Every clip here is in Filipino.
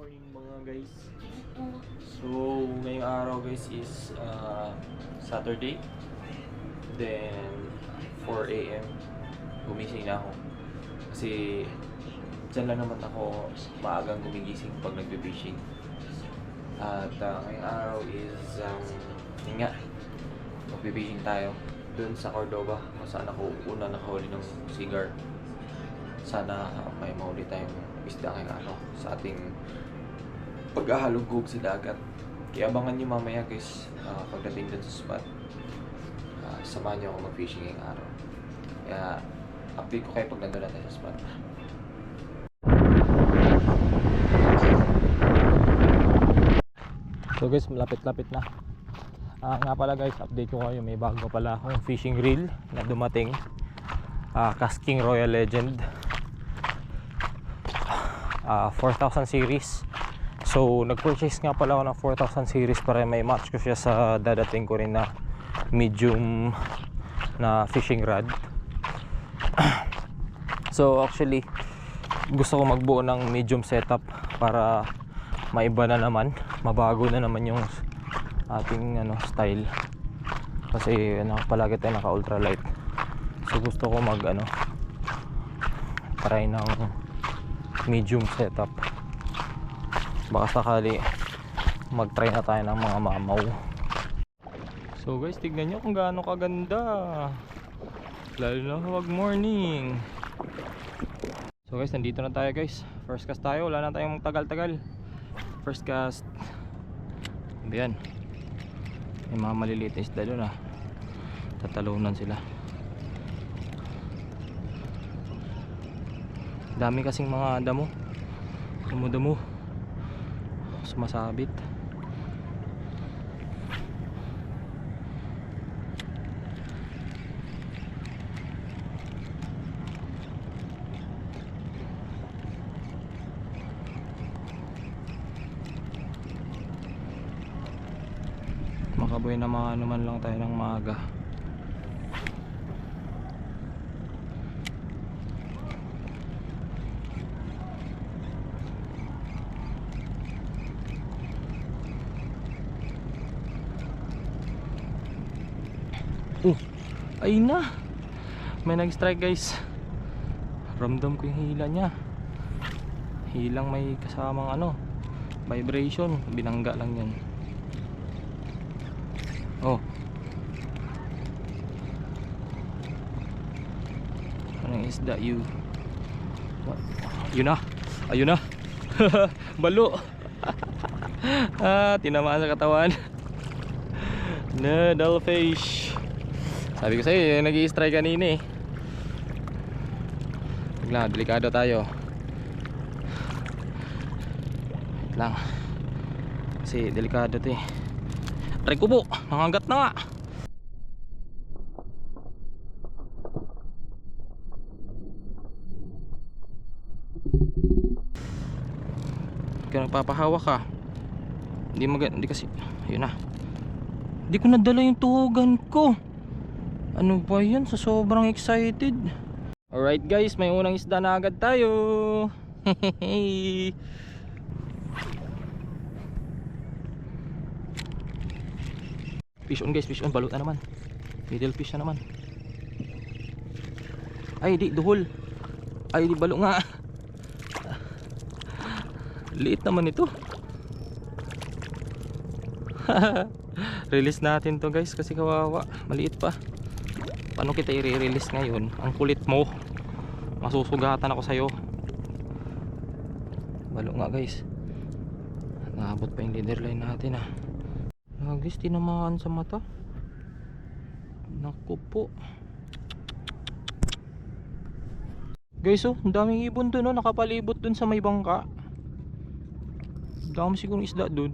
morning mga guys. So ngayong araw guys is Saturday. Then 4 AM gumising na ako. Kasi dyan lang naman ako maagang gumigising pag nagbe-fishing. At ngayong araw is yun nga, magbe-fishing tayo dun sa Cordova kung saan ako una nakahuli ng cigar. Sana may mahuli tayong isda kay sa ating paghahalugog sa dagat. Kaya abangan nyo mamaya guys, pagdating dun sa spot. Samahan nyo ako mag-fishing ngayong araw. Kaya update ko kayo pag nandun natin sa spot. So guys, malapit-lapit na. Nga pala guys, update ko kayo, may bago pala akong fishing reel na dumating. Casking Royal Legend 4000 series. So nag-purchase nga pala ako ng 4000 series para may match ko siya sa dadating ko rin na medium na fishing rod. So actually gusto ko magbuo ng medium setup para maiba na naman, mabago na naman yung ating style. Kasi palagi tayo naka ultralight. So gusto ko try ng medium setup. Baka sakali mag-try na tayo ng mga mamaw. So guys, tignan nyo kung gaano kaganda, lalo na wag morning. So guys, nandito na tayo guys. First cast tayo, wala na tayong tagal-tagal. First cast. Ayan, may mga maliliit na isda doon tatalunan sila. Dami kasing mga damo sumasabit. Makabuhay na mga naman lang tayo ng maaga. Ayun na, may nag-strike guys. Ramdam ko yung hila niya. Hilang may kasamang vibration. Binangga lang yan. Oh, anong isda yun? Yun na, ayun na. Balo. Tinamaan sa katawan. Na dollfish. Sabi ko sa'yo, nag-i-strike kanina Bigla, delikado tayo. Wait lang. Kasi delikado to Try ko po, nangangat na nga. Kaya nagpapahawak ka. Hindi kasi, ayun na. Hindi ko nadala yung tuhugan ko. Ano ba yan? Sa sobrang excited. Alright guys, may unang isda na agad tayo. Fish on guys, fish on. Balot na naman. Middle fish na naman. Ay di, duhol. Ay di, balo nga. Liit naman ito. Release natin to guys kasi kawawa, maliit pa. Paano kita i-release ngayon? Ang kulit mo. Masusugatan ako sa'yo. Balo nga guys. Naabot pa yung leader line natin Guys, tinamaan sa mata. Naku po. Guys ang daming ibon dun nakapalibot dun sa may bangka. Dami sigurong isda dun.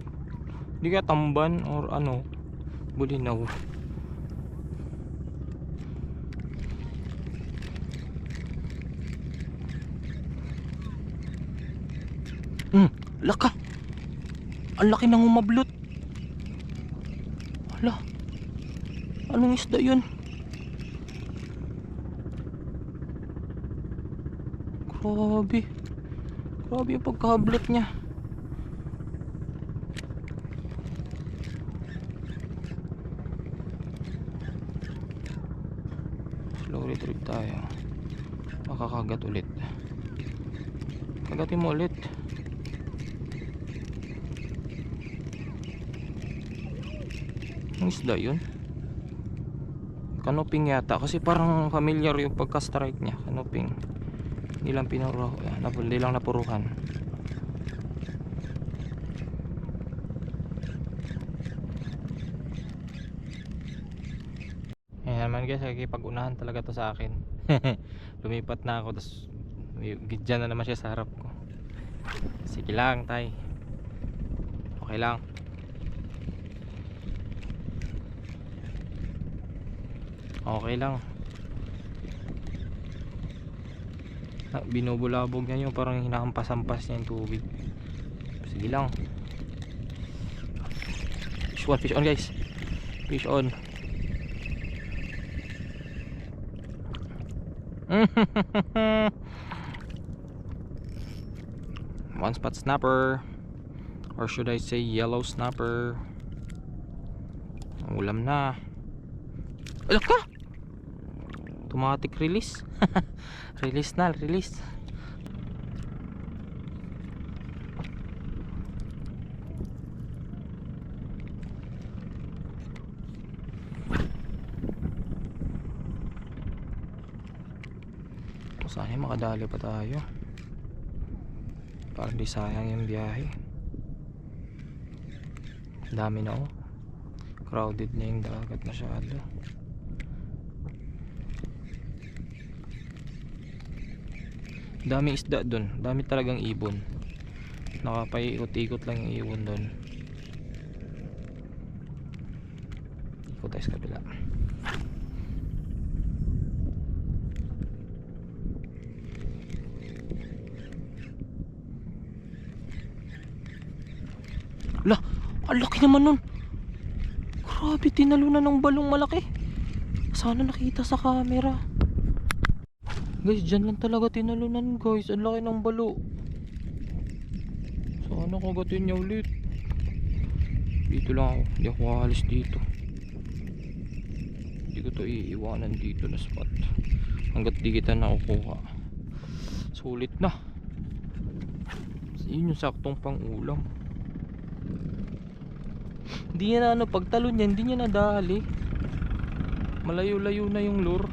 Hindi kaya tamban or bulinaw. Laka. Ang laki ng umablot. Hala. Anong isda yun? Grabe. Grabe yung pagkablot niya. slow retrieve tayo. Makakagat ulit. Kagatin mo ulit. Ang isda yun? Kanuping yata. Kasi parang familiar yung pagka-strike niya. Kanuping. Hindi lang hindi lang napuruhan. Ayan naman guys, nakikipag-unahan talaga to sa akin. Lumipat na ako, tapos gidyan na naman siya sa harap ko. Sige lang tay, okay lang. Okay lang. Binubulabog niya yung parang hinahampas-hampas niya yung tubig. Sige lang. Fish on guys. Fish on. One spot snapper, or should I say yellow snapper. Ulam na. Alak ka! Automatic release. Release na, release. Sana makadali pa tayo. Parang di sayang yung biyahe. Dami na oh. Crowded na yung dagat masyado. Daming isda dun. Dami talagang ibon. Nakapaiikot-ikot lang yung ibon dun. Ikot tayo sa kabila. Lah, ang laki naman nun. Grabe, tinalunan ng balong malaki. Sana nakita sa camera. Guys, dyan lang talaga tinalunan guys. Ang laki ng balo. Sana kagatin niya ulit. Dito lang ako. Hindi ako aalis dito. Hindi ko to iiwanan dito na spot. Hanggat di kita nakukuha. Sulit na. Yun yung saktong pang ulam. Hindi niya na pagtalon niya, hindi niya nadali. Malayo-layo na yung lure.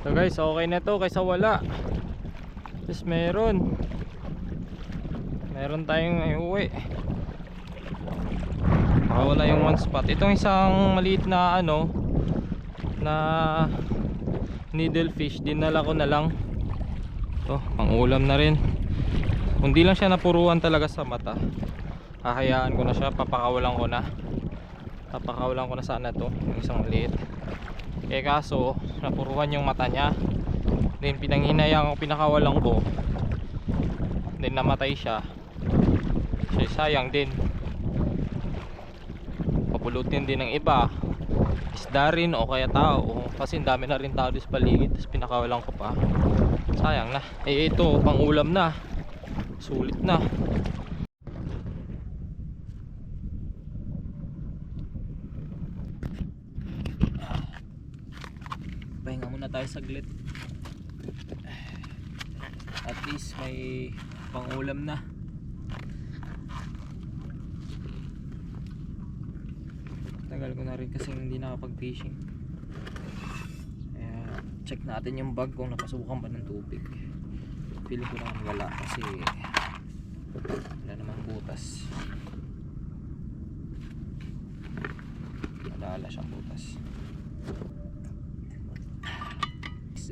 So guys, okay na to kaysa wala. Tapos meron tayong iuwi. Wala yung one spot. Itong isang maliit na na needlefish, dinala ko na lang. Ito, pang ulam na rin. Kung di lang siya napuruan talaga sa mata, hahayaan ko na siya, papakawalan ko na sana to, yung isang maliit. Kaso napuruan yung mata niya, then pinanghinayang ko, pinakawalan ko, then namatay siya. Sayang din, papulutin din ng iba, isda rin o kaya tao, kasi dami na rin tao sa paligid. Tapos pinakawalan ko pa, sayang na. Ito pang ulam na, sulit na. Pahinga muna tayo saglit. At least may pang ulam na. Tagal ko na rin kasi hindi nakapag fishing. Check natin yung bag kung napasukan ba ng tubig. Feeling ko naman wala kasi wala naman butas. Wala siyang butas.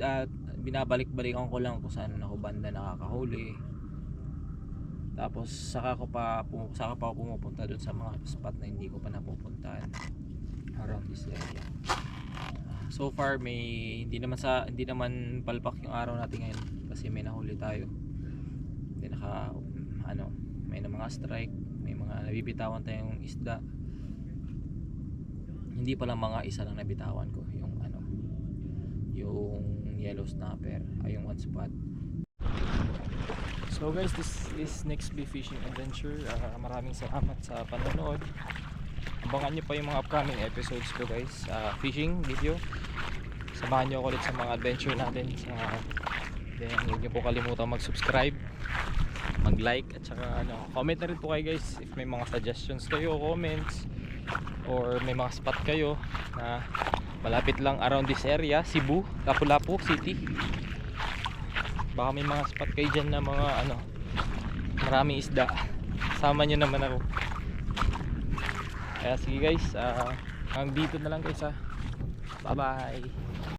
At binabalik-balikan ko lang kung saan ako banda nakakahuli. Tapos saka pa ako pumupunta dun sa mga spot na hindi ko pa napupuntahan around this area. So far hindi naman palpak yung araw natin ngayon kasi may nahuli tayo. May may mga strike, may mga nabibitawan tayong isda. Hindi pa lang mga isa lang nabitawan ko, yung yellow snapper ay yung one spot. So guys, this is Next Bee Fishing Adventure. Maraming salamat sa panonood. abangan nyo pa yung mga upcoming episodes ko guys, fishing video. Samahan nyo ako ulit sa mga adventure natin then huwag nyo po kalimutan mag subscribe, mag like, at saka comment na rin po kayo guys if may mga suggestions kayo, comments, or may mga spot kayo na malapit lang around this area, Cebu, Lapu-Lapu City. Baka may mga spot kayo dyan na mga maraming isda, sama nyo naman ako. Kaya sige guys, hanggang dito na lang guys, bye bye.